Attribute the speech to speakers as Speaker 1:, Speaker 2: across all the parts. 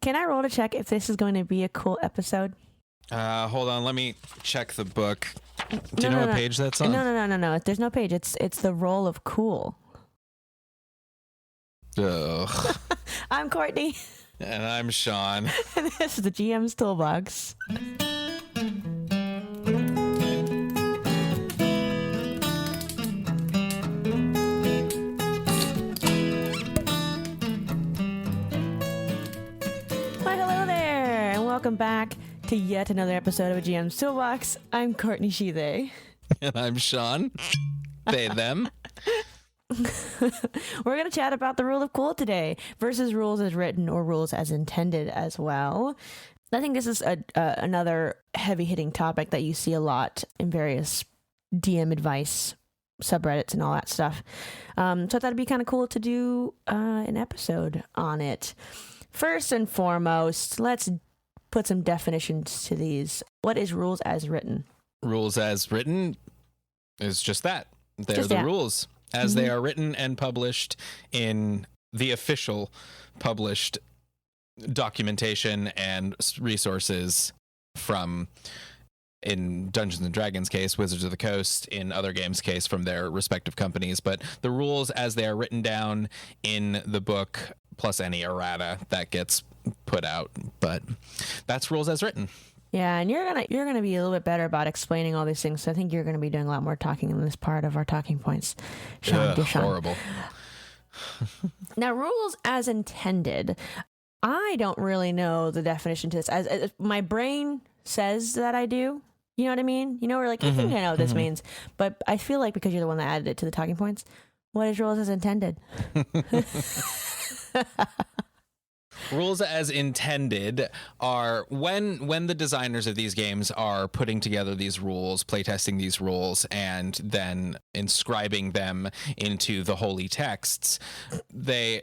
Speaker 1: Can I roll to check if this is going to be a cool episode?
Speaker 2: Hold on, let me check the book. Do you know what page that's on?
Speaker 1: No. There's no page. It's the roll of cool.
Speaker 2: Ugh.
Speaker 1: I'm Courtney.
Speaker 2: And I'm Sean.
Speaker 1: And this is the GM's Toolbox. Welcome back to yet another episode of a GM's Toolbox. I'm Courtney She-They.
Speaker 2: And I'm Sean. They, them.
Speaker 1: We're going to chat about the rule of cool today versus rules as written or rules as intended as well. I think this is another heavy-hitting topic that you see a lot in various DM advice subreddits and all that stuff. So I thought it'd be kind of cool to do an episode on it. First and foremost, let's put some definitions to these. What is rules as written?
Speaker 2: Rules as written is just that. They're the rules as they are written and published in the official published documentation and resources from, in Dungeons and Dragons case, Wizards of the Coast, in other games case, from their respective companies. But the rules as they are written down in the book, plus any errata that gets put out, but that's rules as written.
Speaker 1: Yeah, and you're gonna be a little bit better about explaining all these things. So I think you're gonna be doing a lot more talking in this part of our talking points. Sean.
Speaker 2: Horrible.
Speaker 1: Now, rules as intended. I don't really know the definition to this. As my brain says that I do. You know what I mean? You know, we're like, I think I know what this means, but I feel like because you're the one that added it to the talking points, what is rules as intended?
Speaker 2: Rules as intended are when the designers of these games are putting together these rules, playtesting these rules, and then inscribing them into the holy texts, they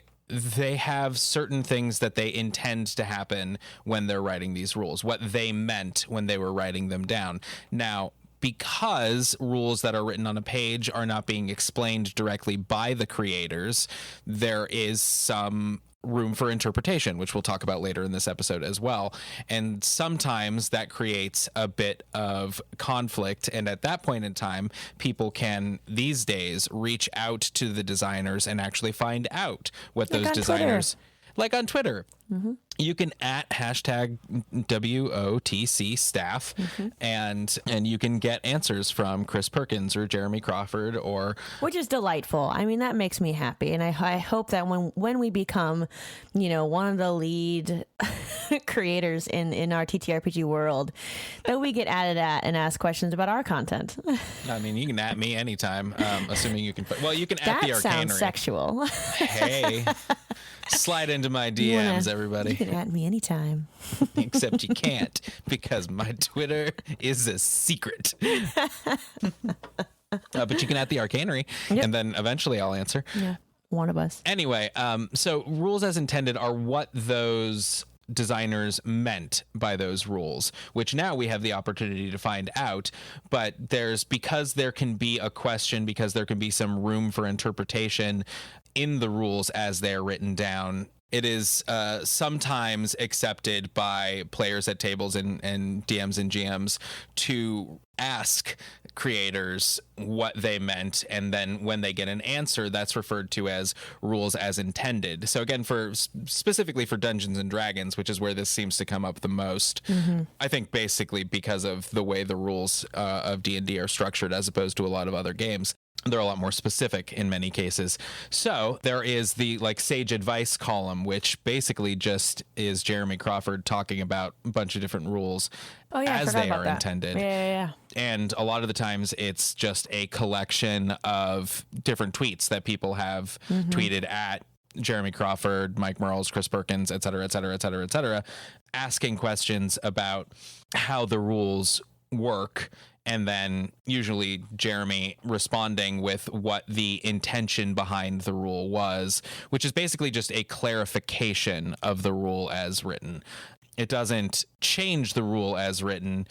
Speaker 2: have certain things that they intend to happen when they're writing these rules, what they meant when they were writing them down. Now, because rules that are written on a page are not being explained directly by the creators, there is some room for interpretation, which we'll talk about later in this episode as well. And sometimes that creates a bit of conflict. And at that point in time, people can these days reach out to the designers and actually find out what those designers, like on Twitter. Mm-hmm. You can @ WOTC staff and you can get answers from Chris Perkins or Jeremy Crawford, or
Speaker 1: which is delightful. I mean, that makes me happy, and I hope that when we become, one of the lead creators in our TTRPG world, that we get added at and ask questions about our content.
Speaker 2: I mean, you can @ me anytime, assuming you can. Well, you can @ the Arcanery.
Speaker 1: That sounds sexual.
Speaker 2: Hey. Slide into my DMs, everybody.
Speaker 1: You can @ me anytime.
Speaker 2: Except you can't, because my Twitter is a secret. But you can @ the Arcanery, and then eventually I'll answer.
Speaker 1: Yeah, one of us.
Speaker 2: Anyway, so rules as intended are what those designers meant by those rules, which now we have the opportunity to find out. But because there can be a question, because there can be some room for interpretation in the rules as they're written down, it is sometimes accepted by players at tables and DMs and GMs to ask creators what they meant, and then when they get an answer, that's referred to as rules as intended. So again, specifically for Dungeons and Dragons, which is where this seems to come up the most, I think basically because of the way the rules of D&D are structured as opposed to a lot of other games. They're a lot more specific in many cases. So there is the sage advice column, which basically just is Jeremy Crawford talking about a bunch of different rules as they are intended.
Speaker 1: Yeah.
Speaker 2: And a lot of the times it's just a collection of different tweets that people have tweeted at Jeremy Crawford, Mike Merles, Chris Perkins, et cetera, asking questions about how the rules work. And then usually Jeremy responding with what the intention behind the rule was, which is basically just a clarification of the rule as written. It doesn't change the rule as written,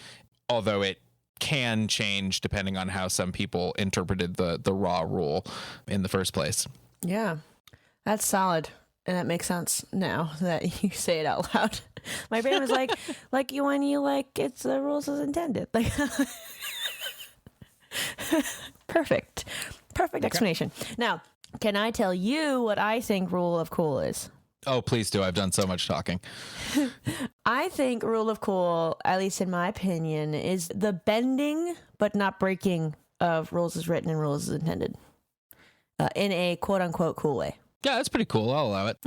Speaker 2: although it can change depending on how some people interpreted the raw rule in the first place.
Speaker 1: Yeah, that's solid. And that makes sense now that you say it out loud. My brain was like you when you it's the rules as intended. Like, perfect explanation. Now, can I tell you what I think rule of cool is?
Speaker 2: Oh, please do. I've done so much talking.
Speaker 1: I think rule of cool, at least in my opinion, is the bending but not breaking of rules as written and rules as intended, in a quote unquote cool way.
Speaker 2: Yeah, that's pretty cool. I'll allow it.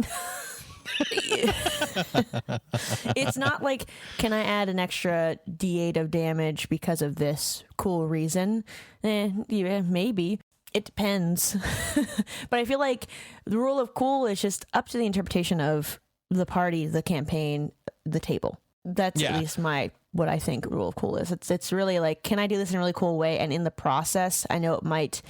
Speaker 1: It's not like, can I add an extra D8 of damage because of this cool reason? Yeah, maybe. It depends. But I feel like the rule of cool is just up to the interpretation of the party, the campaign, the table. That's at least what I think rule of cool is. It's really like, can I do this in a really cool way? And in the process, I know it might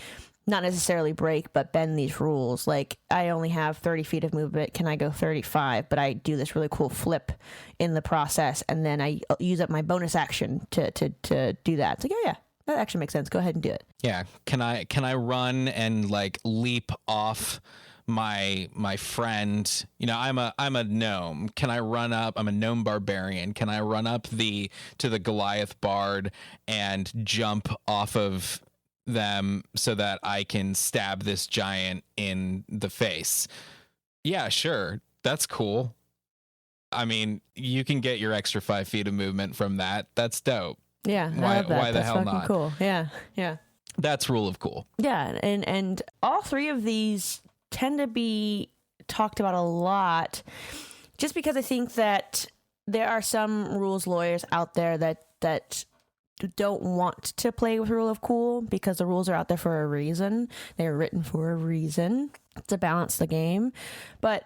Speaker 1: not necessarily break, but bend these rules. Like, I only have 30 feet of movement. Can I go 35? But I do this really cool flip in the process, and then I use up my bonus action to do that. It's like, oh yeah, that actually makes sense. Go ahead and do it.
Speaker 2: Yeah. Can I run and like leap off my friend? You know, I'm a gnome. Can I run up? I'm a gnome barbarian. Can I run up to the Goliath bard and jump off of them so that I can stab this giant in the face? Yeah, sure. That's cool. I mean, you can get your extra 5 feet of movement from that. That's dope.
Speaker 1: Yeah.
Speaker 2: Why the
Speaker 1: That's
Speaker 2: hell not?
Speaker 1: Cool. Yeah. Yeah.
Speaker 2: That's rule of cool.
Speaker 1: Yeah. And all three of these tend to be talked about a lot, just because I think that there are some rules lawyers out there that don't want to play with rule of cool because the rules are out there for a reason. They're written for a reason to balance the game. But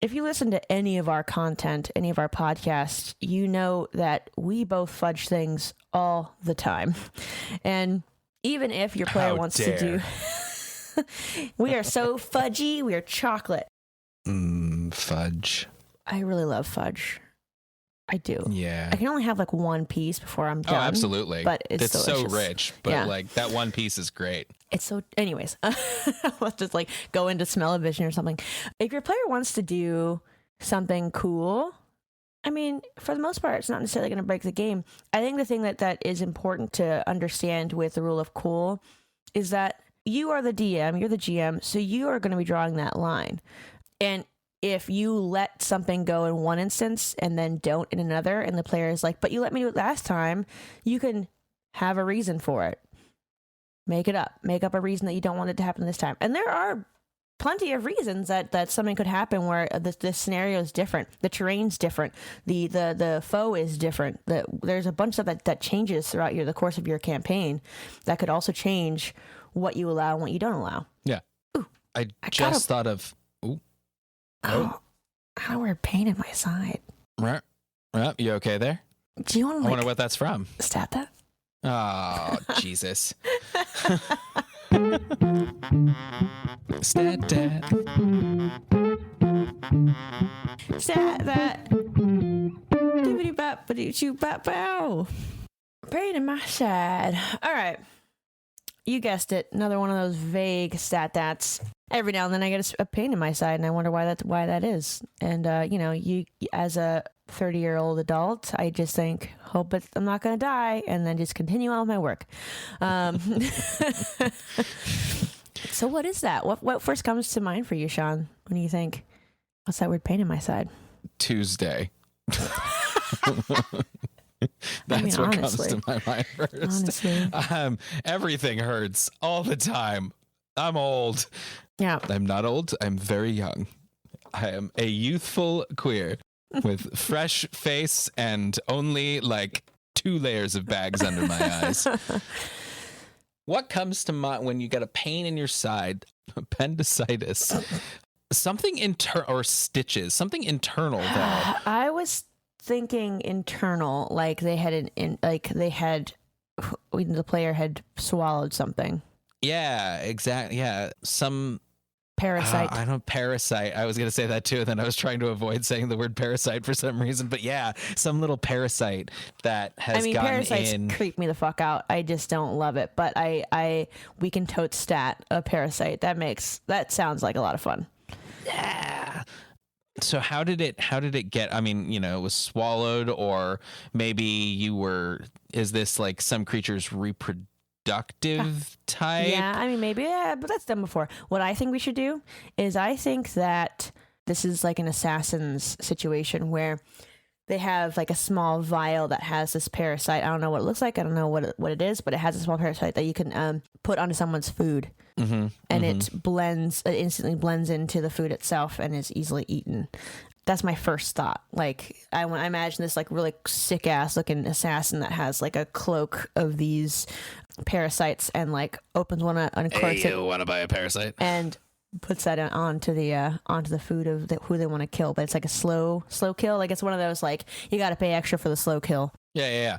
Speaker 1: if you listen to any of our content, any of our podcasts, you know that we both fudge things all the time. And even if your player wants to do... We are so fudgy. We are chocolate.
Speaker 2: Fudge.
Speaker 1: I really love fudge. I do.
Speaker 2: Yeah.
Speaker 1: I can only have like one piece before I'm done.
Speaker 2: Oh, absolutely.
Speaker 1: But it's
Speaker 2: so rich. But like that one piece is great. It's
Speaker 1: so. Anyways, let's just like go into smell-o-vision or something. If your player wants to do something cool, I mean, for the most part, it's not necessarily going to break the game. I think the thing that is important to understand with the rule of cool is that you are the DM, you're the GM, so you are going to be drawing that line. And if you let something go in one instance and then don't in another, and the player is like, but you let me do it last time, you can have a reason for it. Make it up. Make up a reason that you don't want it to happen this time. And there are plenty of reasons that something could happen where the scenario is different, the terrain's different, the foe is different. There's a bunch of stuff that changes throughout the course of your campaign that could also change what you allow and what you don't allow.
Speaker 2: Yeah. Ooh, I just thought of... Ooh.
Speaker 1: Oh. I weird pain in my side.
Speaker 2: You okay there?
Speaker 1: Do you want to
Speaker 2: I wonder what that's from.
Speaker 1: Stat that?
Speaker 2: Oh, Jesus. Stat that.
Speaker 1: Stat that. Doobity bop, ba-doo, bop, bow. Pain in my side. All right. You guessed it. Another one of those vague stat that's. Every now and then I get a pain in my side, and I wonder why that is. And you as a 30-year-old adult, I just think, hope I'm not going to die, and then just continue on with my work. So what is that? What first comes to mind for you, Sean, when you think, what's that weird pain in my side?
Speaker 2: Tuesday. That's what comes to my mind first. Honestly. Everything hurts all the time. I'm old.
Speaker 1: Yeah.
Speaker 2: I'm not old. I'm very young. I am a youthful queer with fresh face and only like 2 layers of bags under my eyes. What comes to mind when you get a pain in your side? Appendicitis. Something or stitches. Something internal though.
Speaker 1: I was thinking internal, like the player had swallowed something.
Speaker 2: Yeah, exactly. Yeah, some
Speaker 1: parasite.
Speaker 2: I don't parasite. I was going to say that too, and then I was trying to avoid saying the word parasite for some reason. But yeah, some little parasite that has gotten
Speaker 1: parasites
Speaker 2: in.
Speaker 1: Creep me the fuck out. I just don't love it. But we can tote stat a parasite. That sounds like a lot of fun.
Speaker 2: Yeah. So how did it get, I mean, it was swallowed, or maybe is this like some creature's reproductive type?
Speaker 1: Yeah, I mean, maybe, yeah, but that's done before. What I think we should do is I think that this is like an assassin's situation where they have like a small vial that has this parasite. I don't know what it looks like. I don't know what it is, but it has a small parasite that you can put onto someone's food.
Speaker 2: Mm-hmm,
Speaker 1: and
Speaker 2: mm-hmm.
Speaker 1: it instantly blends into the food itself and is easily eaten. That's my first thought. Like, I imagine this like really sick ass looking assassin that has like a cloak of these parasites and like opens one and uncorks
Speaker 2: it. You want to buy a parasite?
Speaker 1: And puts that onto the food of who they want to kill. But it's like a slow kill. Like, it's one of those like you got to pay extra for the slow kill.
Speaker 2: Yeah.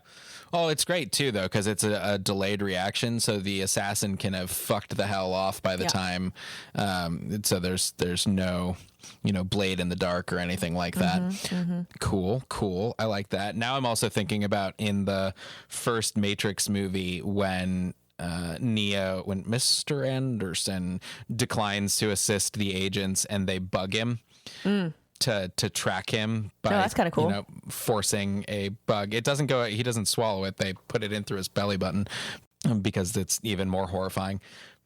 Speaker 2: Oh, it's great too though, because it's a delayed reaction, so the assassin can have fucked the hell off by the time. So there's no blade in the dark or anything like that.
Speaker 1: Mm-hmm.
Speaker 2: Cool. I like that. Now I'm also thinking about in the first Matrix movie when Mr. Anderson declines to assist the agents and they bug him. To track him by
Speaker 1: that's kind of cool.
Speaker 2: Forcing a bug. It doesn't go. He doesn't swallow it. They put it in through his belly button because it's even more horrifying.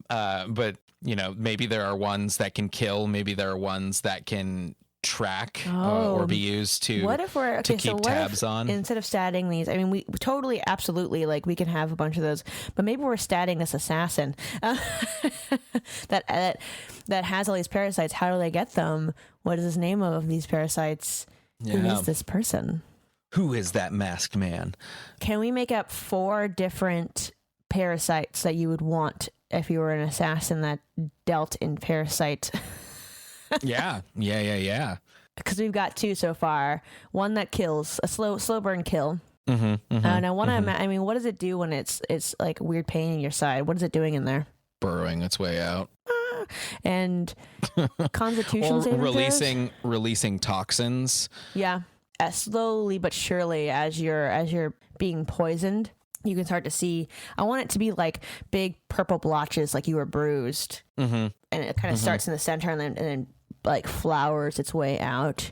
Speaker 2: But maybe there are ones that can kill. Maybe there are ones that can track or be used to.
Speaker 1: What if we're
Speaker 2: to keep tabs on
Speaker 1: instead of statting these? I mean, we totally, absolutely, like we can have a bunch of those, but maybe we're statting this assassin that has all these parasites. How do they get them? What is the name of these parasites?
Speaker 2: Yeah.
Speaker 1: Who is this person?
Speaker 2: Who is that masked man?
Speaker 1: Can we make up 4 different parasites that you would want if you were an assassin that dealt in parasite?
Speaker 2: Yeah.
Speaker 1: Because we've got 2 so far. One that kills, a slow burn kill.
Speaker 2: Mm-hmm.
Speaker 1: And I want to. I mean, what does it do when it's like weird pain in your side? What is it doing in there?
Speaker 2: Burrowing its way out.
Speaker 1: And Constitution saving
Speaker 2: releasing toxins.
Speaker 1: Yeah, slowly but surely, as you're being poisoned, you can start to see. I want it to be like big purple blotches, like you were bruised, and it kind of starts in the center and then like flowers its way out,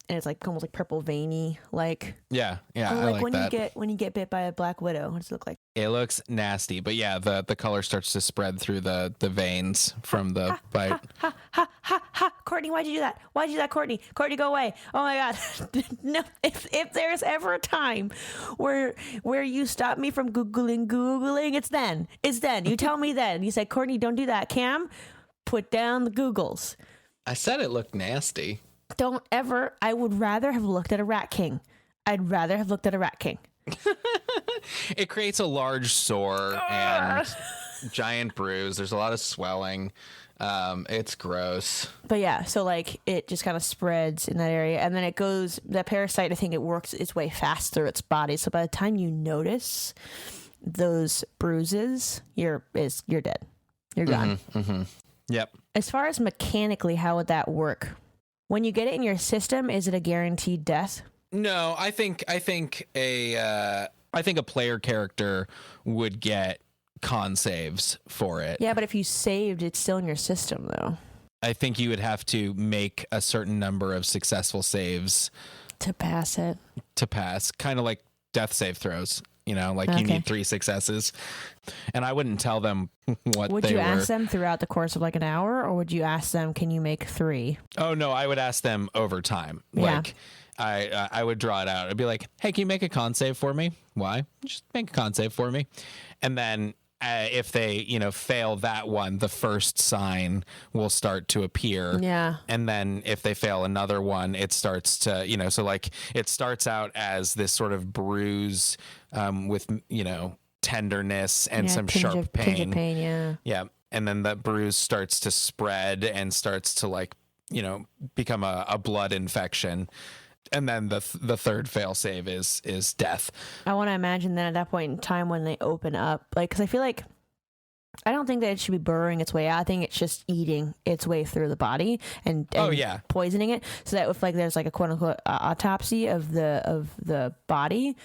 Speaker 1: and it's like almost like purple veiny, like
Speaker 2: yeah.
Speaker 1: like
Speaker 2: I like
Speaker 1: when
Speaker 2: that.
Speaker 1: you get bit by a black widow. What does it look like?
Speaker 2: It looks nasty, but yeah, the color starts to spread through the veins from the bite.
Speaker 1: Ha! Courtney, why'd you do that? Why'd you do that, Courtney? Courtney, go away! Oh my God! No, if there's ever a time where you stop me from googling, it's then. You tell me then. You say, Courtney, don't do that. Cam, put down the Googles.
Speaker 2: I said it looked nasty.
Speaker 1: Don't ever. I would rather have looked at a rat king.
Speaker 2: It creates a large sore and giant bruise. There's a lot of swelling. It's gross.
Speaker 1: But yeah, so like it just kind of spreads in that area, and then it goes. That parasite, I think it works its way fast through its body. So by the time you notice those bruises, you're dead. You're gone.
Speaker 2: Mm-hmm. Yep.
Speaker 1: As far as mechanically, how would that work? When you get it in your system, is it a guaranteed death?
Speaker 2: No, I think a player character would get con saves for it.
Speaker 1: Yeah, but if you saved, it's still in your system, though.
Speaker 2: I think you would have to make a certain number of successful saves
Speaker 1: to pass it.
Speaker 2: Kind of like death save throws. You need 3 successes. And I wouldn't tell them what
Speaker 1: would
Speaker 2: they were.
Speaker 1: Would you ask them throughout the course of like an hour, or would you ask them, can you make 3?
Speaker 2: Oh, no, I would ask them over time.
Speaker 1: Yeah.
Speaker 2: Like, I would draw it out. I'd be like, hey, can you make a con save for me? Why? Just make a con save for me. And then if they, fail that one, the first sign will start to appear.
Speaker 1: Yeah.
Speaker 2: And then if they fail another one, it starts to, so like it starts out as this sort of bruise with, tenderness and some sharp pain.
Speaker 1: Tinge of pain, yeah.
Speaker 2: Yeah. And then that bruise starts to spread and starts to like, become a blood infection. And then the third fail save is death. I
Speaker 1: want to imagine that at that point in time when they open up, like, because I feel like I don't think that it should be burrowing its way out. I think it's just eating its way through the body and poisoning it. So that if like there's like a quote unquote autopsy of the body,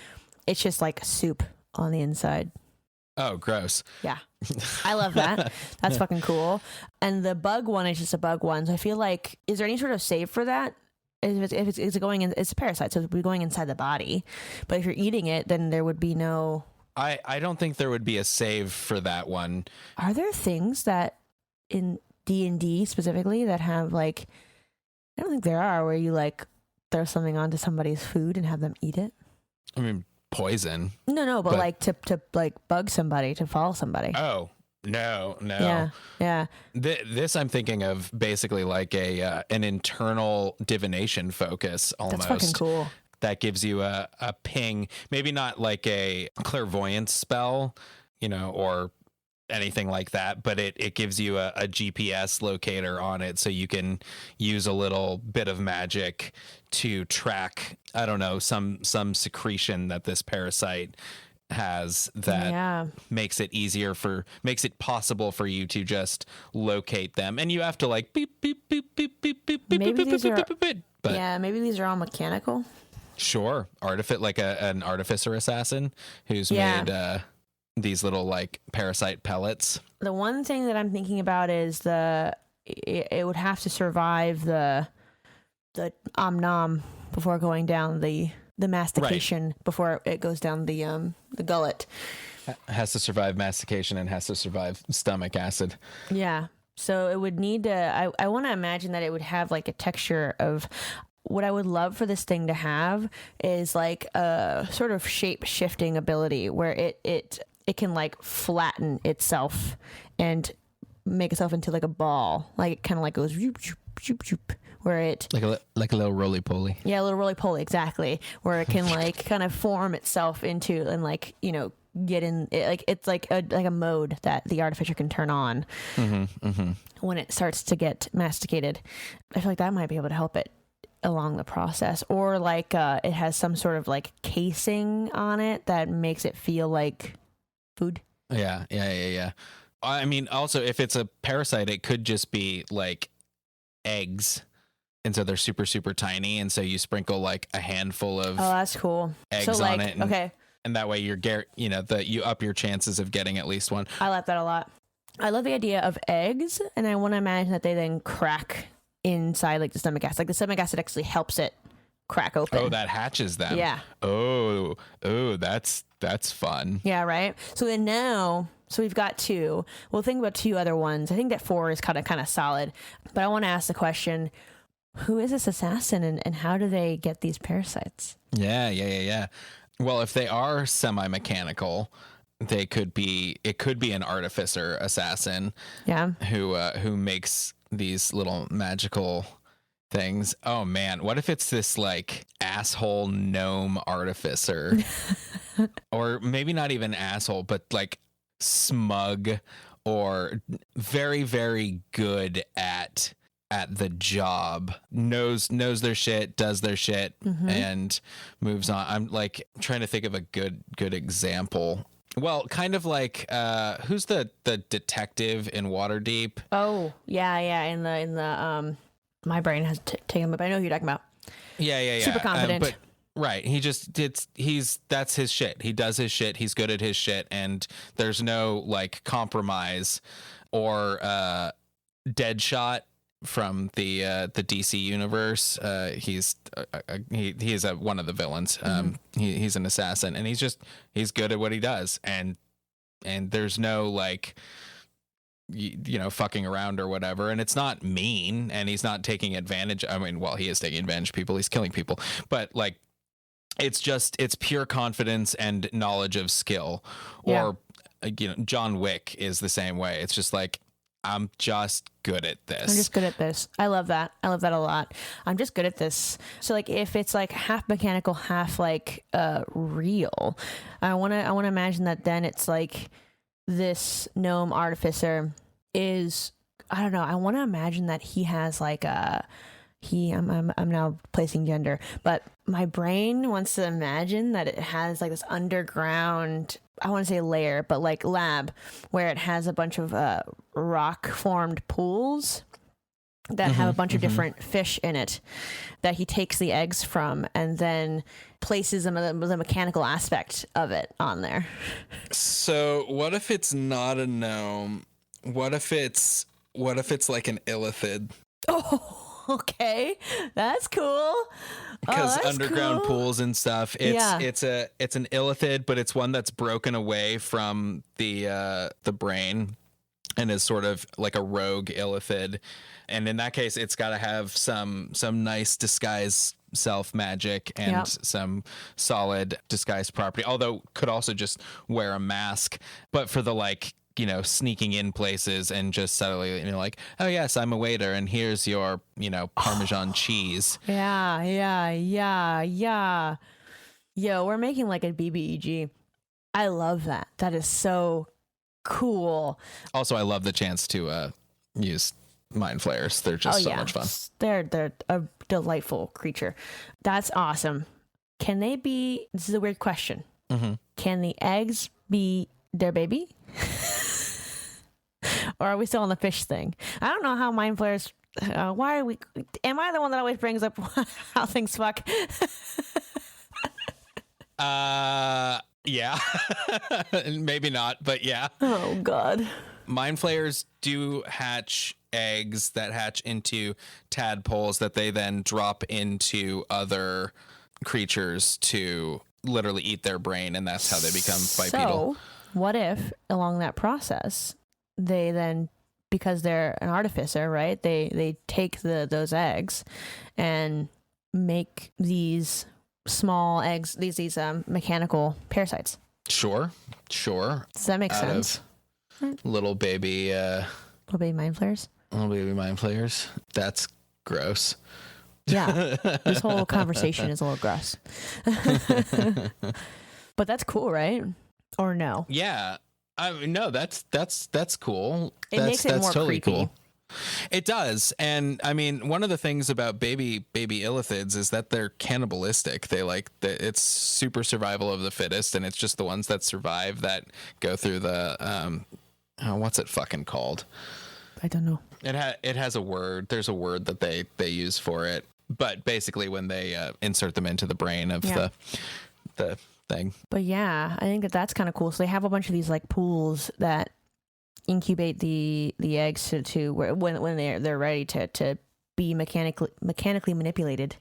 Speaker 1: it's just like soup on the inside.
Speaker 2: Oh, gross.
Speaker 1: Yeah. I love that. That's fucking cool. And the bug one is just a bug one. So I feel like, is there any sort of save for that? If it's going in, it's a parasite, so it's going inside the body. But if you're eating it, then there would be no.
Speaker 2: I don't think there would be a save for that one.
Speaker 1: Are there things that in D&D specifically that have like? I don't think there are, where you like throw something onto somebody's food and have them eat it.
Speaker 2: I mean, poison.
Speaker 1: No, but like to like bug somebody, to follow somebody.
Speaker 2: Oh. No.
Speaker 1: Yeah.
Speaker 2: This I'm thinking of basically like an internal divination focus almost.
Speaker 1: That's fucking cool.
Speaker 2: That gives you a ping, maybe not like a clairvoyance spell, or anything like that, but it gives you a GPS locator on it, so you can use a little bit of magic to track, I don't know, some secretion that this parasite has that makes it possible for you to just locate them, and you have to like beep beep beep beep beep beep beep
Speaker 1: maybe
Speaker 2: beep beep beep beep. But
Speaker 1: yeah, maybe these are all mechanical.
Speaker 2: Sure, like an artificer assassin who's made these little like parasite pellets.
Speaker 1: The one thing that I'm thinking about is it would have to survive the nom before going down the mastication, before it goes down the gullet.
Speaker 2: Has to survive mastication and has to survive stomach acid.
Speaker 1: Yeah. So it would need to, I want to imagine that it would have like a texture of, what I would love for this thing to have is like a sort of shape shifting ability where it can like flatten itself and make itself into like a ball. Like it kind of like goes zoop, zoop, zoop, zoop, where it
Speaker 2: like a little roly poly.
Speaker 1: Yeah, a little roly poly, exactly. Where it can like kind of form itself into and like, get in it, like it's like a mode that the artificer can turn on when it starts to get masticated. I feel like that might be able to help it along the process, or like it has some sort of like casing on it that makes it feel like food.
Speaker 2: Yeah. I mean, also if it's a parasite, it could just be like eggs, and so they're super super tiny, and so you sprinkle like a handful of
Speaker 1: that's cool
Speaker 2: eggs
Speaker 1: like,
Speaker 2: on it, and that way you up your chances of getting at least one.
Speaker 1: I like that a lot. I love the idea of eggs, and I want to imagine that they then crack inside like the stomach acid. Like the stomach acid actually helps it crack open.
Speaker 2: Oh, that hatches them.
Speaker 1: Yeah.
Speaker 2: Oh, that's fun.
Speaker 1: Yeah, right. So then so we've got 2. We'll think about 2 other ones. I think that 4 is kind of solid. But I want to ask the question, who is this assassin and how do they get these parasites?
Speaker 2: Yeah. Well, if they are semi-mechanical, it could be an artificer assassin.
Speaker 1: Yeah.
Speaker 2: Who makes these little magical things. Oh man, what if it's this like asshole gnome artificer? Or maybe not even asshole, but like smug or very very good at the job, knows their shit, does their shit, and moves on. I'm like trying to think of a good example. Well, kind of like who's the detective in Waterdeep?
Speaker 1: Oh, yeah. In the my brain has taken, but I know who you're talking about.
Speaker 2: Yeah.
Speaker 1: Super confident.
Speaker 2: But right, that's his shit. He does his shit. He's good at his shit, and there's no like compromise or Deadshot from the DC universe. He's one of the villains. He's an assassin, and he's good at what he does, and there's no like fucking around or whatever, and it's not mean, and he's not taking advantage. I mean, well, he is taking advantage of people, he's killing people, but like it's pure confidence and knowledge of skill. Or John Wick is the same way. It's just like, I'm just good at this.
Speaker 1: I'm just good at this. I love that a lot. I'm just good at this. So like if it's like half mechanical, half like real, I want to imagine that then it's like this gnome artificer is, I don't know, I want to imagine that he has like I'm now placing gender, but my brain wants to imagine that it has like this underground, I want to say layer, but like lab, where it has a bunch of rock formed pools that have a bunch of different fish in it that he takes the eggs from and then places them the mechanical aspect of it on there.
Speaker 2: So what if it's not a gnome? What if it's like an illithid?
Speaker 1: Oh, Okay, that's cool.
Speaker 2: Because
Speaker 1: that's
Speaker 2: underground
Speaker 1: cool.
Speaker 2: pools and stuff. It's an illithid, but it's one that's broken away from the brain and is sort of like a rogue illithid. And in that case, it's got to have some nice disguise self magic and some solid disguise property. Although could also just wear a mask, but for the like, you know, sneaking in places and just subtly, you know, like, oh yes, I'm a waiter and here's your, you know, Parmesan cheese.
Speaker 1: Yeah. Yo, we're making like a BBEG. I love that. That is so cool.
Speaker 2: Also, I love the chance to use mind flayers. They're just so much fun.
Speaker 1: They're a delightful creature. That's awesome. Can they be? This is a weird question.
Speaker 2: Mm-hmm.
Speaker 1: Can the eggs be their baby? Or are we still on the fish thing? I don't know how mind flayers. Why are we? Am I the one that always brings up how things fuck?
Speaker 2: Yeah. Maybe not, but yeah.
Speaker 1: Oh God.
Speaker 2: Mind flayers do hatch eggs that hatch into tadpoles that they then drop into other creatures to literally eat their brain, and that's how they become bipedal.
Speaker 1: So, what if along that process they then, because they're an artificer, right? They take those eggs and make these small eggs, these mechanical parasites.
Speaker 2: Sure.
Speaker 1: Does that make sense?
Speaker 2: Little baby
Speaker 1: Mind flayers.
Speaker 2: Little baby mind flayers. That's gross.
Speaker 1: Yeah, this whole conversation is a little gross. But that's cool, right? Or no?
Speaker 2: Yeah. I mean, no, that's cool.
Speaker 1: It makes it more
Speaker 2: totally
Speaker 1: creepy.
Speaker 2: Cool. It does. And I mean, one of the things about baby illithids is that they're cannibalistic. They it's super survival of the fittest, and it's just the ones that survive that go through the what's it fucking called?
Speaker 1: I don't know.
Speaker 2: It has a word. There's a word that they use for it. But basically when they insert them into the brain of the thing.
Speaker 1: But yeah, I think that's kind of cool. So they have a bunch of these like pools that incubate the eggs to when they're ready to be mechanically manipulated.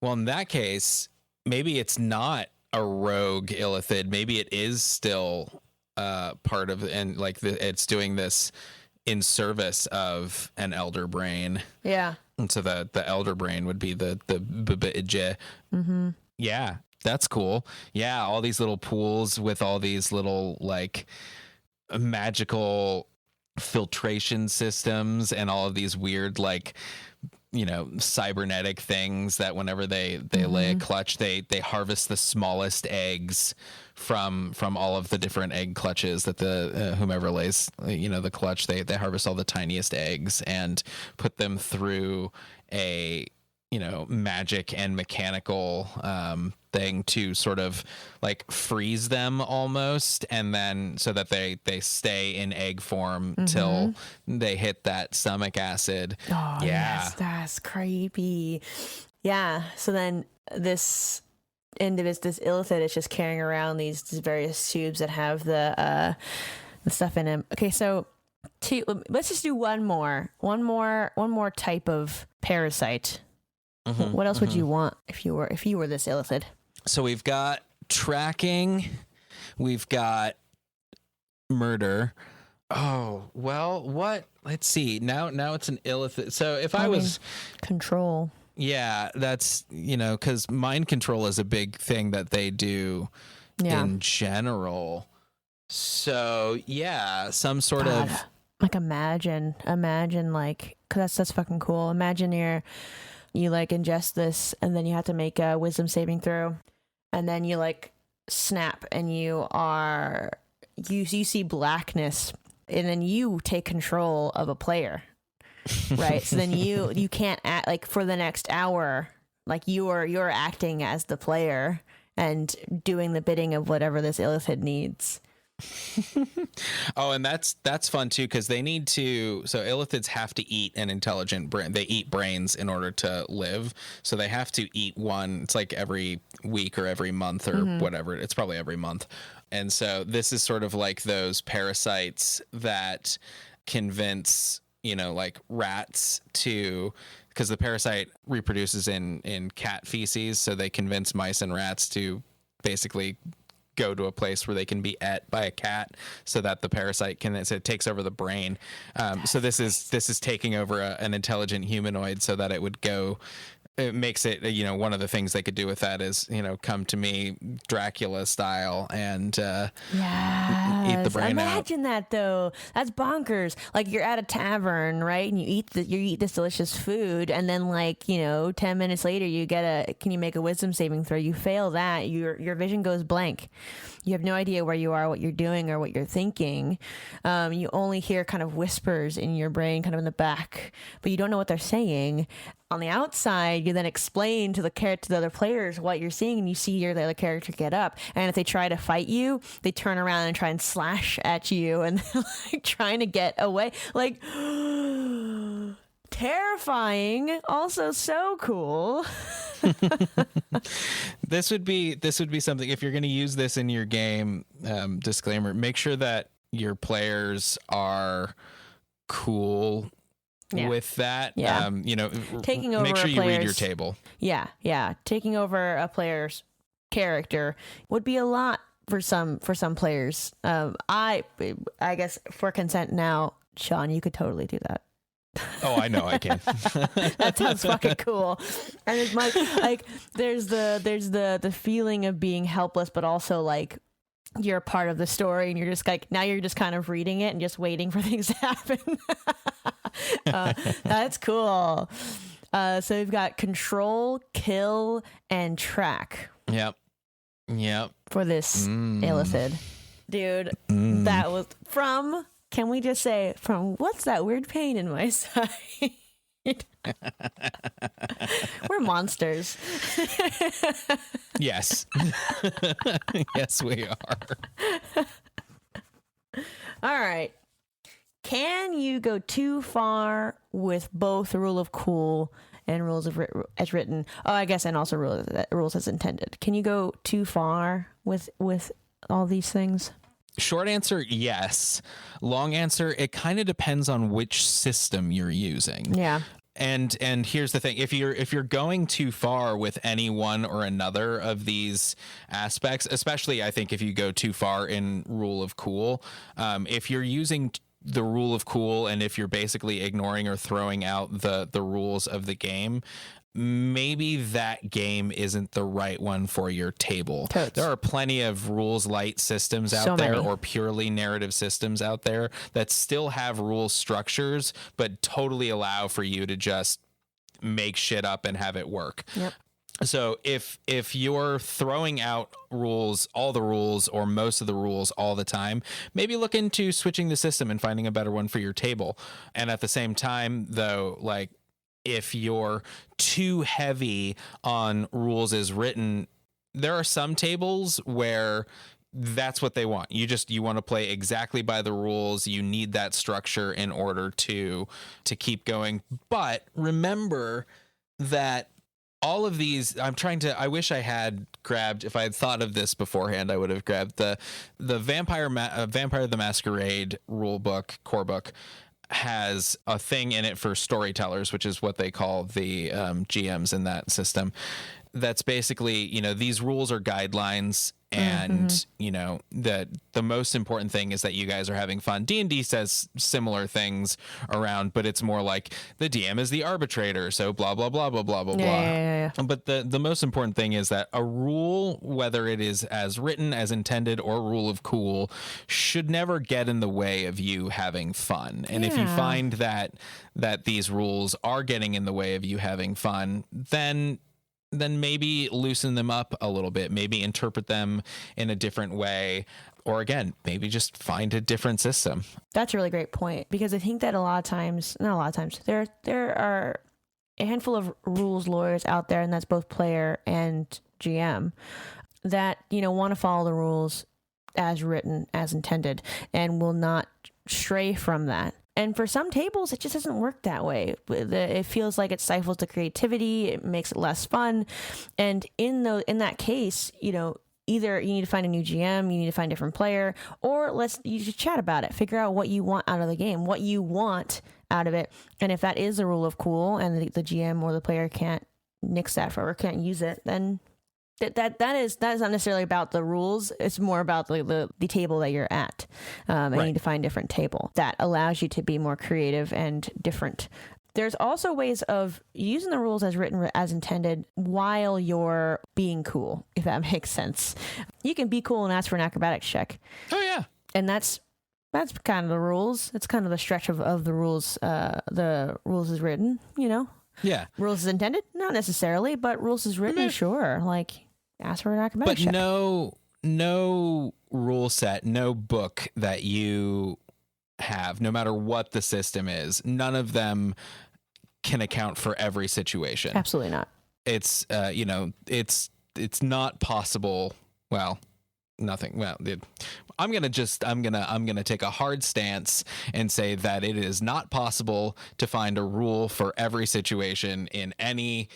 Speaker 2: Well, in that case, maybe it's not a rogue illithid. Maybe it is still part of, and like it's doing this in service of an elder brain.
Speaker 1: Yeah.
Speaker 2: And so the elder brain would be the BBJ.
Speaker 1: Mm-hmm.
Speaker 2: Yeah, that's cool. Yeah, all these little pools with all these little like magical filtration systems and all of these weird like, you know, cybernetic things that whenever they lay a clutch, they harvest the smallest eggs from all of the different egg clutches that the whomever lays, you know, the clutch, they harvest all the tiniest eggs and put them through a, you know, magic and mechanical thing to sort of like freeze them almost, and then so that they stay in egg form till they hit that stomach acid.
Speaker 1: Oh, yeah, yes, that's creepy. Yeah. So then this illithid is just carrying around these various tubes that have the stuff in them. Okay, so let's just do one more type of parasite. What else would you want if you were this illithid?
Speaker 2: So we've got tracking, we've got murder. Oh, well, what? Let's see. Now it's an illithid. So if I was
Speaker 1: control.
Speaker 2: Yeah, that's, you know, because mind control is a big thing that they do in general. So yeah, some sort of
Speaker 1: like imagine like, because that's fucking cool. Imagine you like ingest this and then you have to make a wisdom saving throw, and then you like snap and you see blackness, and then you take control of a player. Right. So then you can't act like for the next hour, like you're acting as the player and doing the bidding of whatever this illithid needs.
Speaker 2: Oh, and that's fun too, because they need to. So illithids have to eat an intelligent brain. They eat brains in order to live. So they have to eat one. It's like every week or every month or whatever. It's probably every month. And so this is sort of like those parasites that convince like rats to, because the parasite reproduces in cat feces, so they convince mice and rats to basically go to a place where they can be ate by a cat, so that the parasite can, so it takes over the brain. So this is taking over an intelligent humanoid, so that it would go. It makes it, one of the things they could do with that is, come to me Dracula style and eat the brain
Speaker 1: Imagine
Speaker 2: out.
Speaker 1: that though. That's bonkers. Like you're at a tavern, right? And you eat this delicious food, and then 10 minutes later you get can you make a wisdom saving throw? You fail that. Your vision goes blank. You have no idea where you are, what you're doing, or what you're thinking. You only hear kind of whispers in your brain, kind of in the back, but you don't know what they're saying. On the outside, you then explain to the other players what you're seeing, and you see the other character get up. And if they try to fight you, they turn around and try and slash at you, and they're trying to get away. Terrifying, also so cool.
Speaker 2: This would be something, if you're going to use this in your game, disclaimer, make sure that your players are cool with that.
Speaker 1: Taking over
Speaker 2: make sure you read your table.
Speaker 1: Taking over a player's character would be a lot for some players. I guess for consent now, Sean, you could totally do that.
Speaker 2: Oh, I know I can.
Speaker 1: That sounds fucking cool. And it's there's the feeling of being helpless, but also you're a part of the story, and you're just now you're just kind of reading it and just waiting for things to happen. That's cool. So we've got control, kill, and track.
Speaker 2: Yep.
Speaker 1: For this Illithid. Dude, that was from, can we just say, from what's that weird pain in my side? We're monsters.
Speaker 2: Yes. Yes, we are.
Speaker 1: All right. Can you go too far with both the rule of cool and rules as written? Oh, I guess, and also rules as intended. Can you go too far with all these things?
Speaker 2: Short answer, yes. Long answer, it kind of depends on which system you're using.
Speaker 1: Yeah.
Speaker 2: And here's the thing, if you're going too far with any one or another of these aspects, especially I think if you go too far in rule of cool, if you're using the rule of cool and if you're basically ignoring or throwing out the rules of the game, maybe that game isn't the right one for your table.
Speaker 1: Totes.
Speaker 2: There are plenty of rules light systems out there, or purely narrative systems out there that still have rule structures but totally allow for you to just make shit up and have it work.
Speaker 1: Yep.
Speaker 2: So if you're throwing out rules, all the rules or most of the rules all the time, maybe look into switching the system and finding a better one for your table. And at the same time, though, if you're too heavy on rules as written, there are some tables where that's what they want. You want to play exactly by the rules. You need that structure in order to keep going. But remember that all of these, I wish I had grabbed, if I had thought of this beforehand, I would have grabbed the Vampire the Masquerade rule book, core book, has a thing in it for storytellers, which is what they call the GMs in that system. That's basically, these rules are guidelines, and that the most important thing is that you guys are having fun. D&D says similar things around, but it's more like the DM is the arbitrator, so blah blah blah blah blah blah blah.
Speaker 1: Yeah.
Speaker 2: But the most important thing is that a rule, whether it is as written, as intended, or rule of cool, should never get in the way of you having fun. And if you find that these rules are getting in the way of you having fun, then maybe loosen them up a little bit, maybe interpret them in a different way, or again, maybe just find a different system.
Speaker 1: That's a really great point, because I think that there are a handful of rules lawyers out there, and that's both player and GM, that, want to follow the rules as written, as intended, and will not stray from that. And for some tables, it just doesn't work that way. It feels like it stifles the creativity. It makes it less fun. And in that case, either you need to find a new GM, you need to find a different player, or you just chat about it. Figure out what you want out of the game, what you want out of it. And if that is a rule of cool and the GM or the player can't nix that or can't use it, then that is not necessarily about the rules. It's more about the table that you're at. And you need to find a different table that allows you to be more creative and different. There's also ways of using the rules as written, as intended, while you're being cool, if that makes sense. You can be cool and ask for an acrobatics check.
Speaker 2: Oh, yeah.
Speaker 1: And that's kind of the rules. It's kind of the stretch of the rules. The rules is written, you know?
Speaker 2: Yeah.
Speaker 1: Rules is intended? Not necessarily, but rules is written, sure. Like, ask for an acrobatics check.
Speaker 2: But no rule set, no book that you have, no matter what the system is, none of them can account for every situation.
Speaker 1: Absolutely not.
Speaker 2: It's it's not possible. Well, nothing. Well, I'm gonna take a hard stance and say that it is not possible to find a rule for every situation in any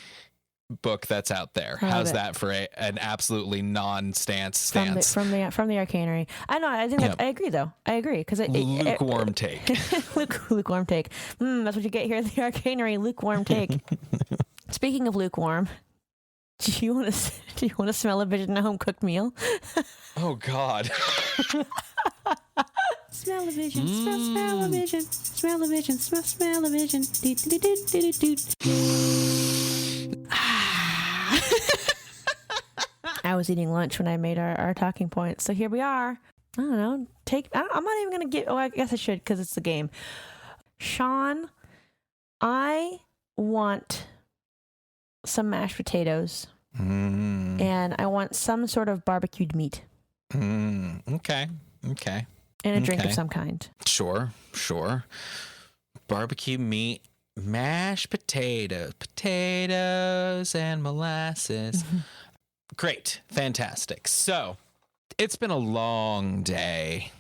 Speaker 2: book that's out there. How's that for an absolutely non-stance
Speaker 1: from the Arcanery? I know. I think I agree though. I agree because
Speaker 2: lukewarm take.
Speaker 1: Lukewarm take. That's what you get here at the Arcanery. Lukewarm take. Speaking of lukewarm, do you want to smell a vision, a home cooked meal?
Speaker 2: Oh God.
Speaker 1: Smell a vision. Smell a vision. Smell a vision. Smell a vision. I was eating lunch when I made our talking points. So here we are. I don't know. I'm not even going to get... Oh, I guess I should because it's the game. Sean, I want some mashed potatoes. And I want some sort of barbecued meat.
Speaker 2: Okay.
Speaker 1: And a drink of some kind.
Speaker 2: Sure. Barbecue meat, mashed potatoes and molasses. Great. Fantastic. So it's been a long day.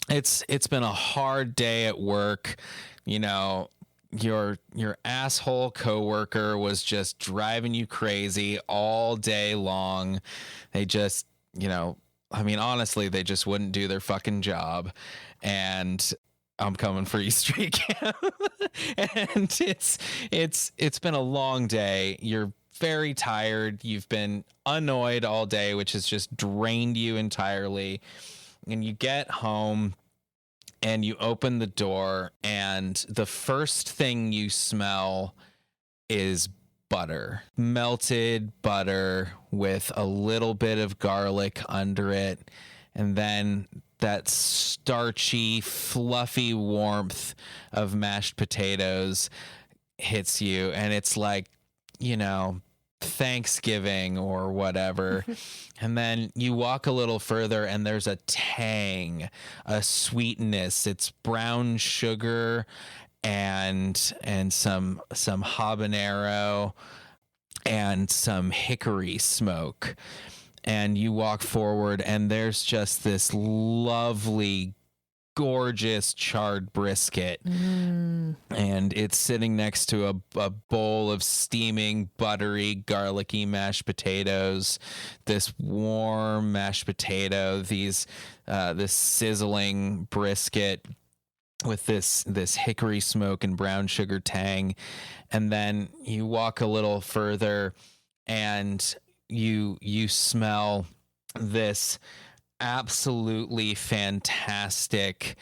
Speaker 2: It's been a hard day at work. You know, your asshole coworker was just driving you crazy all day long. They just, honestly, they just wouldn't do their fucking job. And I'm coming for you, Street Cam. And it's been a long day. You're very tired. You've been annoyed all day, which has just drained you entirely. And you get home and you open the door, and the first thing you smell is butter. Melted butter with a little bit of garlic under it. And then that starchy, fluffy warmth of mashed potatoes hits you. And it's like, Thanksgiving or whatever. And then you walk a little further and there's a tang, a sweetness. It's brown sugar and some habanero and some hickory smoke. And you walk forward and there's just this lovely, gorgeous charred brisket. And it's sitting next to a bowl of steaming, buttery, garlicky mashed potatoes, this warm mashed potato, this sizzling brisket with this hickory smoke and brown sugar tang. And then you walk a little further and you smell this absolutely fantastic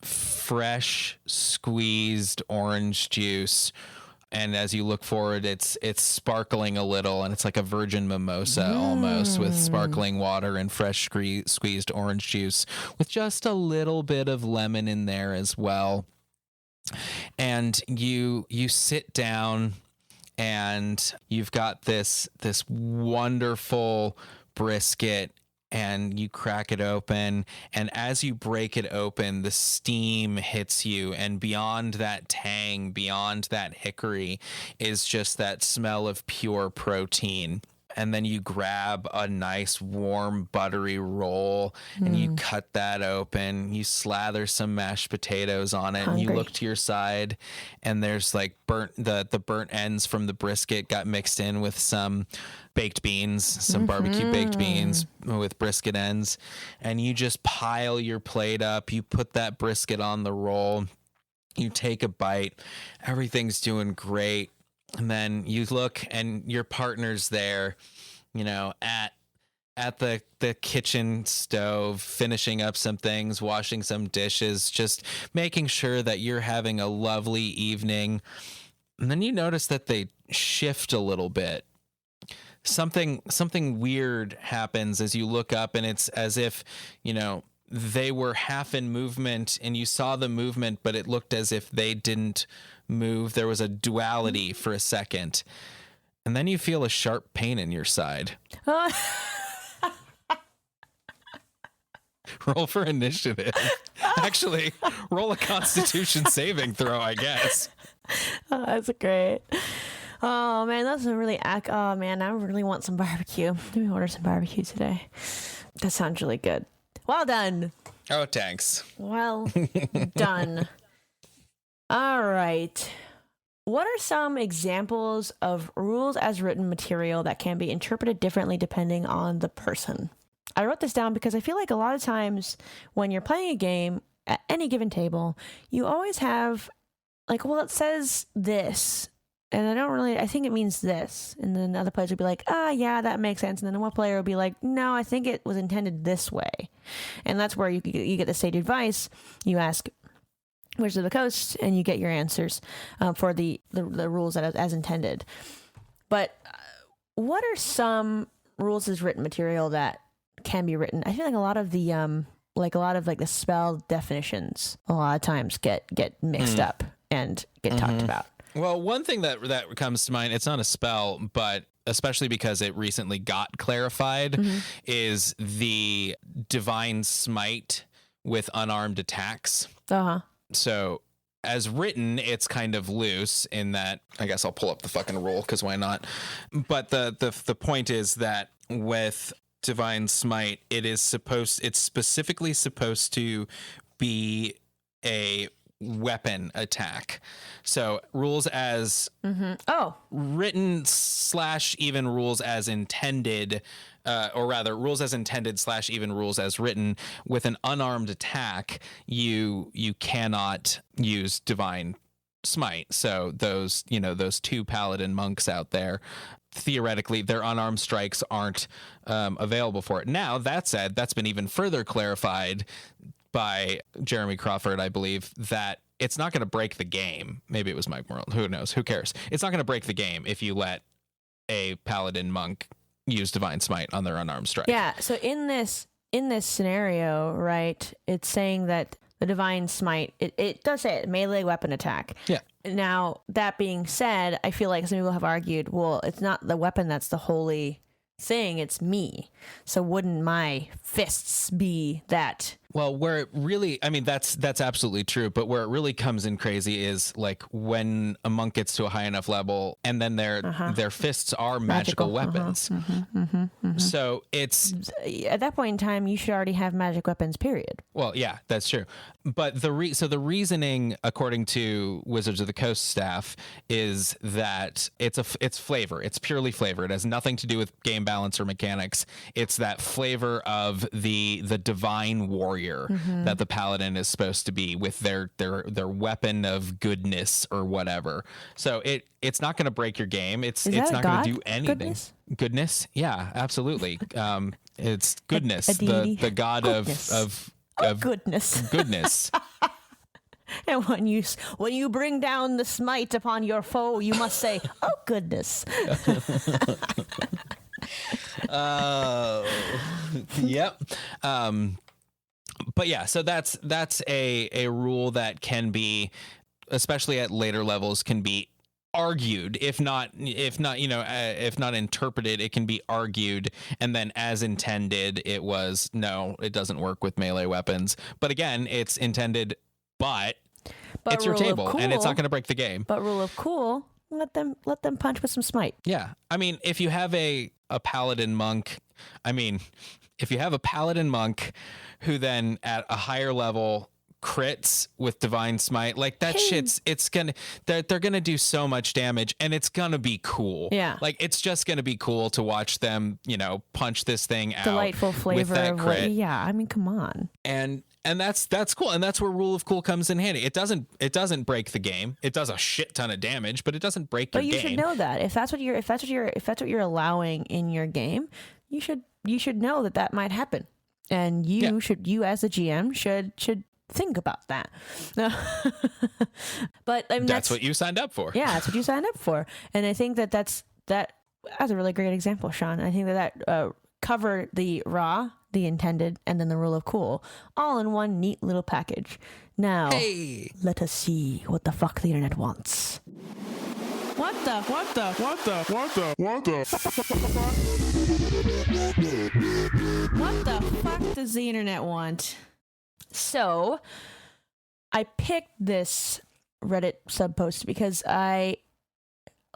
Speaker 2: fresh squeezed orange juice. And as you look forward, it's sparkling a little, and it's like a virgin mimosa almost, with sparkling water and fresh squeezed orange juice with just a little bit of lemon in there as well. And you sit down and you've got this wonderful brisket, and you crack it open, and as you break it open, the steam hits you, and beyond that tang, beyond that hickory, is just that smell of pure protein. And then you grab a nice warm buttery roll and you cut that open, you slather some mashed potatoes on it, and you look to your side and there's like the burnt ends from the brisket got mixed in with some baked beans, some barbecue baked beans with brisket ends, and you just pile your plate up, you put that brisket on the roll, You take a bite, everything's doing great, and then you look and your partner's there, at the kitchen stove, finishing up some things, washing some dishes, just making sure that you're having a lovely evening. And then you notice that they shift a little bit. Something weird happens as you look up, and it's as if, they were half in movement and you saw the movement, but it looked as if they didn't move. There was a duality for a second. And then you feel a sharp pain in your side. Roll for initiative. Actually, roll a Constitution saving throw, I guess.
Speaker 1: Oh, that's great. Oh man, that's a really oh man, I really want some barbecue. Let me order some barbecue today. That sounds really good. Well done.
Speaker 2: Oh, thanks.
Speaker 1: Well done. All right. What are some examples of rules as written material that can be interpreted differently depending on the person? I wrote this down because I feel like a lot of times when you're playing a game at any given table, you always have like, well, it says this, and I think it means this. And then other players would be like, yeah, that makes sense. And then one player will be like, no, I think it was intended this way. And that's where you get the sage advice. You ask Wizards of the Coast, and you get your answers for the rules as intended. But what are some rules as written material that can be written? I feel like a lot of the spell definitions a lot of times get mixed up and get talked about.
Speaker 2: Well, one thing that comes to mind, it's not a spell, but especially because it recently got clarified, is the divine smite with unarmed attacks. So as written, it's kind of loose in that, I guess I'll pull up the fucking rule because why not? But the point is that with divine smite, it's specifically supposed to be a weapon attack. So rules as written / even rules as intended, or rather rules as intended / even rules as written with an unarmed attack, you cannot use divine smite. So those two paladin monks out there, theoretically their unarmed strikes aren't available for it. Now, that said, that's been even further clarified by Jeremy Crawford, I believe, that it's not going to break the game. Maybe it was Mike Morrell. Who knows? Who cares? It's not going to break the game if you let a paladin monk use divine smite on their unarmed strike.
Speaker 1: Yeah. So in this scenario, right, it's saying that the divine smite, it does say it, melee weapon attack.
Speaker 2: Yeah.
Speaker 1: Now, that being said, I feel like some people have argued, well, it's not the weapon that's the holy thing, it's me. So wouldn't my fists be that?
Speaker 2: Well, where it really, I mean, that's absolutely true. But where it really comes in crazy is like when a monk gets to a high enough level and then their fists are magical weapons. So it's
Speaker 1: at that point in time, you should already have magic weapons, period.
Speaker 2: Well, yeah, that's true. But the reasoning, according to Wizards of the Coast staff, is that it's flavor. It's purely flavor. It has nothing to do with game balance or mechanics. It's that flavor of the divine warrior that the paladin is supposed to be with their weapon of goodness or whatever. So it's not going to break your game. It's not going to do anything. Goodness? Yeah, absolutely. It's goodness. The god
Speaker 1: goodness.
Speaker 2: of
Speaker 1: goodness.
Speaker 2: Goodness.
Speaker 1: And when you bring down the smite upon your foe, you must say, "Oh goodness."
Speaker 2: Yep. But yeah, so that's a rule that can be, especially at later levels, can be argued, if not interpreted, it can be argued, and then as intended, it doesn't work with melee weapons. But again, it's intended, but it's your table, and it's not going to break the game.
Speaker 1: But rule of cool, let them punch with some smite.
Speaker 2: Yeah, I mean, if you have a paladin monk, who then at a higher level crits with divine smite, like that they're gonna do so much damage, and it's gonna be cool.
Speaker 1: Yeah,
Speaker 2: like it's just gonna be cool to watch them punch this thing out.
Speaker 1: Delightful flavor
Speaker 2: with that
Speaker 1: of
Speaker 2: crit.
Speaker 1: yeah, I mean, come on.
Speaker 2: And And that's cool, and that's where rule of cool comes in handy. It doesn't break the game. It does a shit ton of damage, but it doesn't break your game.
Speaker 1: But you should know that if that's what you're allowing in your game, you should know that might happen, and you as the GM should think about that. But I mean,
Speaker 2: that's what you signed up for.
Speaker 1: Yeah, that's what you signed up for, and I think that's a really great example, Sean. I think that covered the raw, the intended, and then the rule of cool, all in one neat little package. Now, let us see what the fuck the internet wants. What the fuck does the internet want? So, I picked this Reddit subpost because I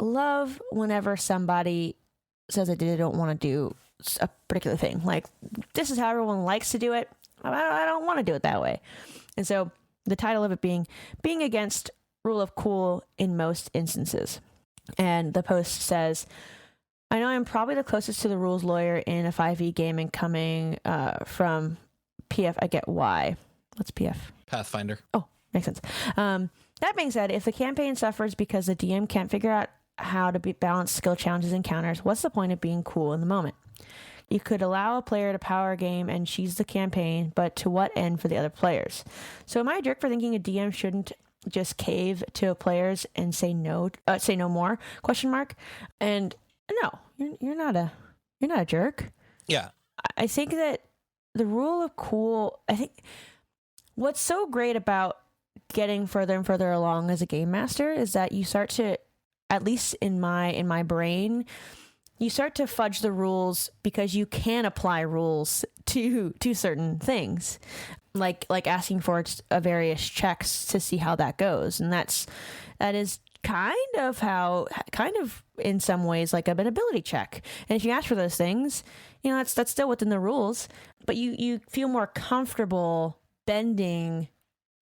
Speaker 1: love whenever somebody says that they don't want to do a particular thing. Like, this is how everyone likes to do it. I don't want to do it that way. And so the title of it being against rule of cool in most instances. And the post says, I know I'm probably the closest to the rules lawyer in a 5e game and coming from PF. I get why. What's PF?
Speaker 2: Pathfinder.
Speaker 1: Oh, makes sense. That being said, if the campaign suffers because the DM can't figure out how to balance skill challenges and counters, what's the point of being cool in the moment? You could allow a player to power a game and cheese the campaign, but to what end for the other players? So am I a jerk for thinking a DM shouldn't just cave to players and say no more? ? And no, you're not a jerk.
Speaker 2: Yeah.
Speaker 1: I think that the rule of cool, I think what's so great about getting further and further along as a game master is that you start to, at least in my brain, you start to fudge the rules because you can apply rules to certain things, like asking for various checks to see how that goes, and that is kind of in some ways like an ability check. And if you ask for those things, that's still within the rules, but you feel more comfortable bending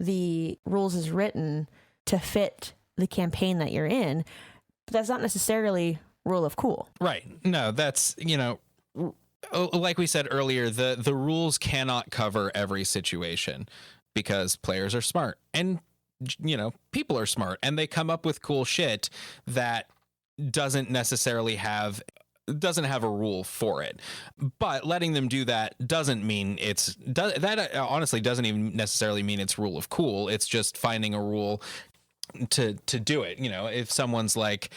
Speaker 1: the rules as written to fit the campaign that you're in. But that's not necessarily rule of cool.
Speaker 2: Right. No, that's, like we said earlier, the rules cannot cover every situation because players are smart and, people are smart and they come up with cool shit that doesn't have a rule for it. But letting them do that doesn't mean that honestly doesn't even necessarily mean it's rule of cool. It's just finding a rule to do it. If someone's like,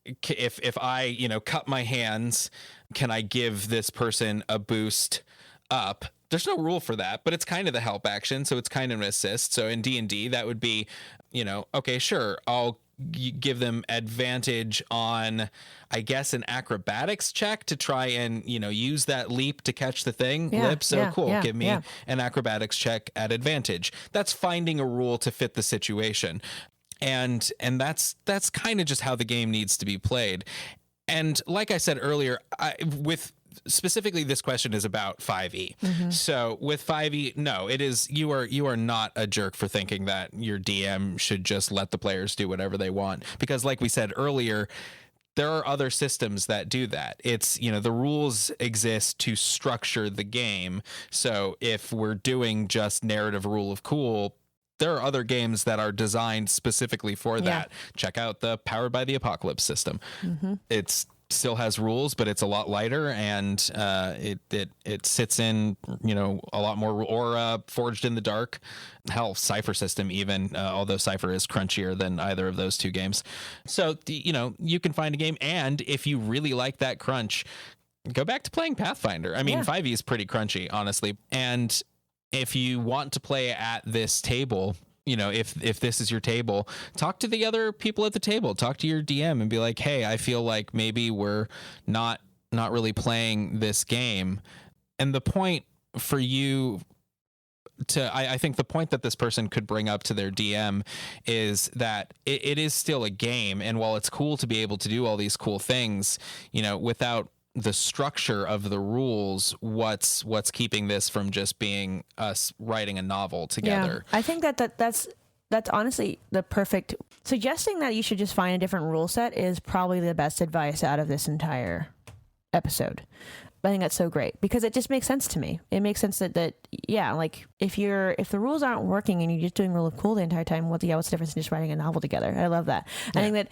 Speaker 2: if I, cut my hands, can I give this person a boost up? There's no rule for that, but it's kind of the help action. So it's kind of an assist. So in D&D, that would be, okay, sure, I'll give them advantage on, I guess, an acrobatics check to try and, use that leap to catch the thing. Cool. Give me an acrobatics check at advantage. That's finding a rule to fit the situation. And that's kind of just how the game needs to be played. And like I said earlier, specifically this question is about 5e. Mm-hmm. So with 5e, no, it is, you are not a jerk for thinking that your DM should just let the players do whatever they want. Because like we said earlier, there are other systems that do that. It's, the rules exist to structure the game. So if we're doing just narrative rule of cool, there are other games that are designed specifically for that. Check out the Powered by the Apocalypse system. Mm-hmm. It's still has rules, but it's a lot lighter, and it sits in a lot more, or Forged in the Dark, hell, Cypher system even, although Cypher is crunchier than either of those two games. So you can find a game, and if you really like that crunch, go back to playing Pathfinder. I mean, 5e is pretty crunchy, honestly, and if you want to play at this table, if this is your table, talk to the other people at the table, talk to your DM and be like, hey, I feel like maybe we're not really playing this game. And the point for you I think the point that this person could bring up to their DM is that it is still a game. And while it's cool to be able to do all these cool things, without the structure of the rules, what's keeping this from just being us writing a novel together?
Speaker 1: I think that's honestly the perfect. Suggesting that you should just find a different rule set is probably the best advice out of this entire episode. I think that's so great because it just makes sense to me. It makes sense that yeah, like if the rules aren't working and you're just doing rule of cool the entire time, what's the difference in just writing a novel together? I love that. I think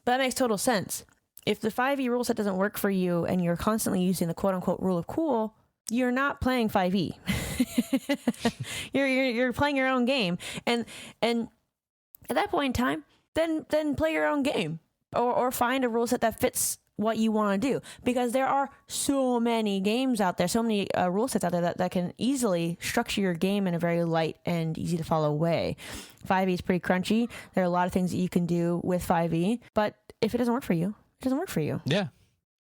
Speaker 1: that makes total sense. If the 5e rule set doesn't work for you and you're constantly using the quote unquote rule of cool, you're not playing 5e. you're playing your own game, and at that point in time, then play your own game, or find a rule set that fits what you want to do, because there are so many games out there, so many rule sets out there that can easily structure your game in a very light and easy to follow way. 5e is pretty crunchy. There are a lot of things that you can do with 5e, but if it doesn't work for you, it doesn't work for you.
Speaker 2: Yeah.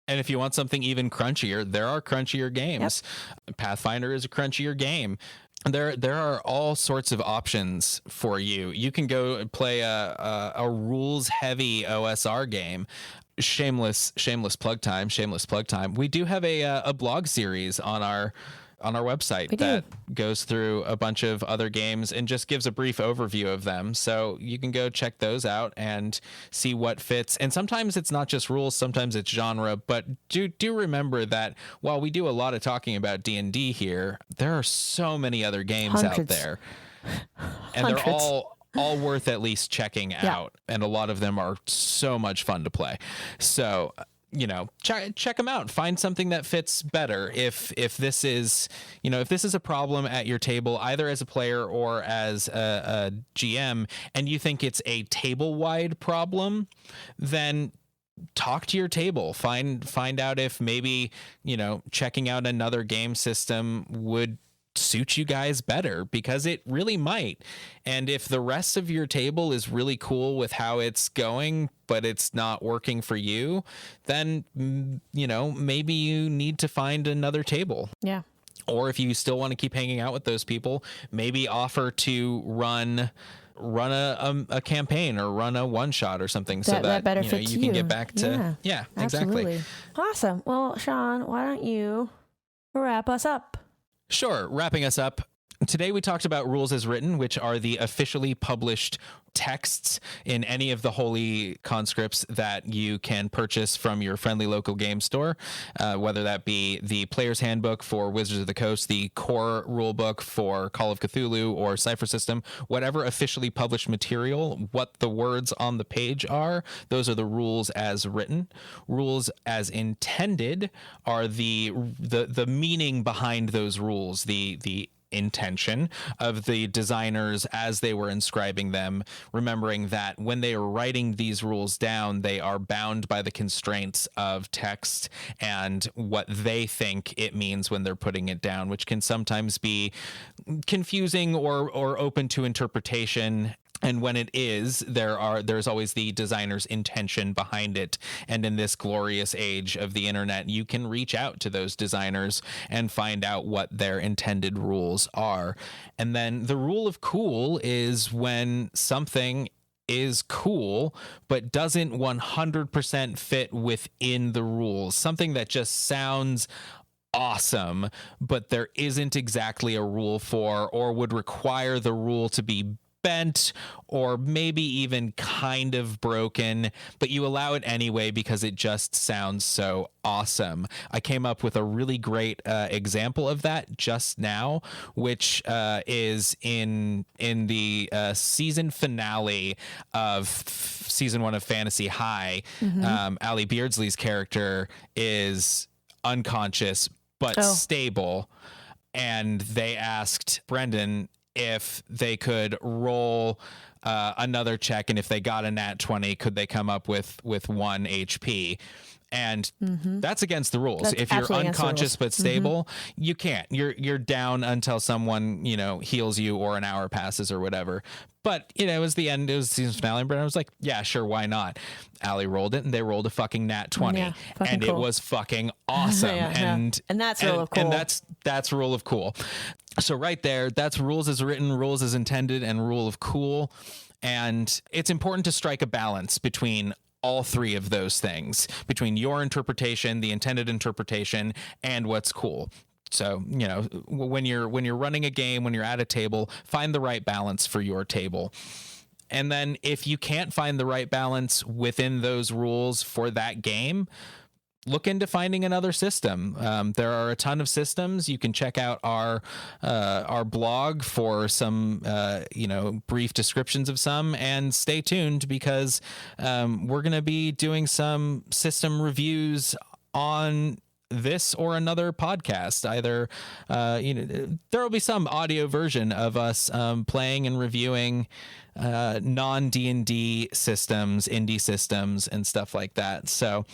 Speaker 2: And if you want something even crunchier, there are crunchier games. Yep. Pathfinder is a crunchier game. There are all sorts of options for you. You can go play a rules heavy OSR game. Shameless plug time. We do have a blog series on our website that goes through a bunch of other games and just gives a brief overview of them. So you can go check those out and see what fits. And sometimes it's not just rules, sometimes it's genre, but do remember that while we do a lot of talking about D&D here, there are so many other games out there. And they're all worth at least checking out. And a lot of them are so much fun to play. So check them out. Find something that fits better. If this is a problem at your table, either as a player or as a GM, and you think it's a table-wide problem, then talk to your table. Find out if maybe, checking out another game system would suit you guys better, because it really might. And if the rest of your table is really cool with how it's going, but it's not working for you, then maybe you need to find another table.
Speaker 1: Yeah.
Speaker 2: Or if you still want to keep hanging out with those people, maybe offer to run a campaign or run a one shot or something, so that
Speaker 1: better fits
Speaker 2: you can get back to exactly.
Speaker 1: Absolutely. Awesome. Well, Sean, why don't you wrap us up?
Speaker 2: Sure. Wrapping us up. Today we talked about rules as written, which are the officially published texts in any of the holy conscripts that you can purchase from your friendly local game store, whether that be the Player's Handbook for Wizards of the Coast, the core rulebook for Call of Cthulhu or Cypher System, whatever officially published material, what the words on the page are, those are the rules as written. Rules as intended are the meaning behind those rules, the intention of the designers as they were inscribing them, remembering that when they are writing these rules down, they are bound by the constraints of text and what they think it means when they're putting it down, which can sometimes be confusing or open to interpretation. And when it is, there's always the designer's intention behind it. And in this glorious age of the internet, you can reach out to those designers and find out what their intended rules are. And then the rule of cool is when something is cool, but doesn't 100% fit within the rules. Something that just sounds awesome, but there isn't exactly a rule for, or would require the rule to be bent or maybe even kind of broken, but you allow it anyway because it just sounds so awesome. I came up with a really great example of that just now, which is in the season finale of season 1 of Fantasy High. Allie Beardsley's character is unconscious but stable, and they asked Brendan if they could roll another check, and if they got a nat 20, could they come up with 1 HP? And that's against the rules.
Speaker 1: That's
Speaker 2: if you're unconscious but stable, you can't. You're down until someone heals you or an hour passes or whatever. But it was the end. It was the season finale, and Brennan was like, "Yeah, sure, why not?" Allie rolled it, and they rolled a fucking nat 20, and cool. It was fucking awesome. And
Speaker 1: that's rule of cool.
Speaker 2: And that's rule of cool. So right there, that's rules as written, rules as intended, and rule of cool. And it's important to strike a balance between all three of those things, between your interpretation, the intended interpretation, and what's cool. So, when you're running a game, when you're at a table, find the right balance for your table. And then if you can't find the right balance within those rules for that game, look into finding another system. There are a ton of systems. You can check out our blog for some brief descriptions of some, and stay tuned because we're going to be doing some system reviews on this or another podcast. Either there will be some audio version of us playing and reviewing non D&D systems, indie systems, and stuff like that. So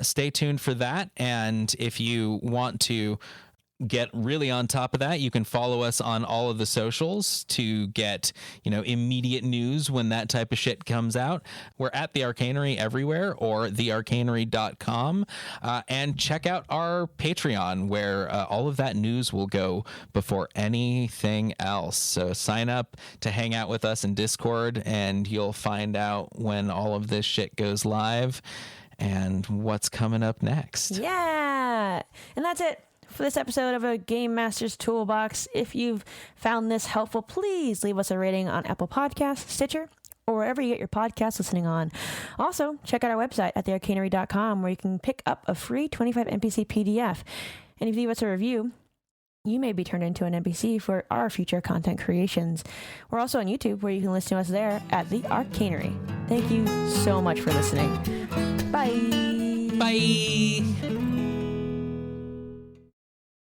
Speaker 2: stay tuned for that. And if you want to get really on top of that, you can follow us on all of the socials to get, immediate news when that type of shit comes out. We're at The Arcanery everywhere, or thearcanery.com, and check out our Patreon, where all of that news will go before anything else. So sign up to hang out with us in Discord, and you'll find out when all of this shit goes live and what's coming up next.
Speaker 1: Yeah. And that's it for this episode of a Game Master's Toolbox. If you've found this helpful, please leave us a rating on Apple Podcasts, Stitcher, or wherever you get your podcast listening on. Also, check out our website at thearcanery.com, where you can pick up a free 25 NPC PDF. And if you leave us a review, you may be turned into an NPC for our future content creations. We're also on YouTube, where you can listen to us there at The Arcanery. Thank you so much for listening. Bye.
Speaker 2: Bye.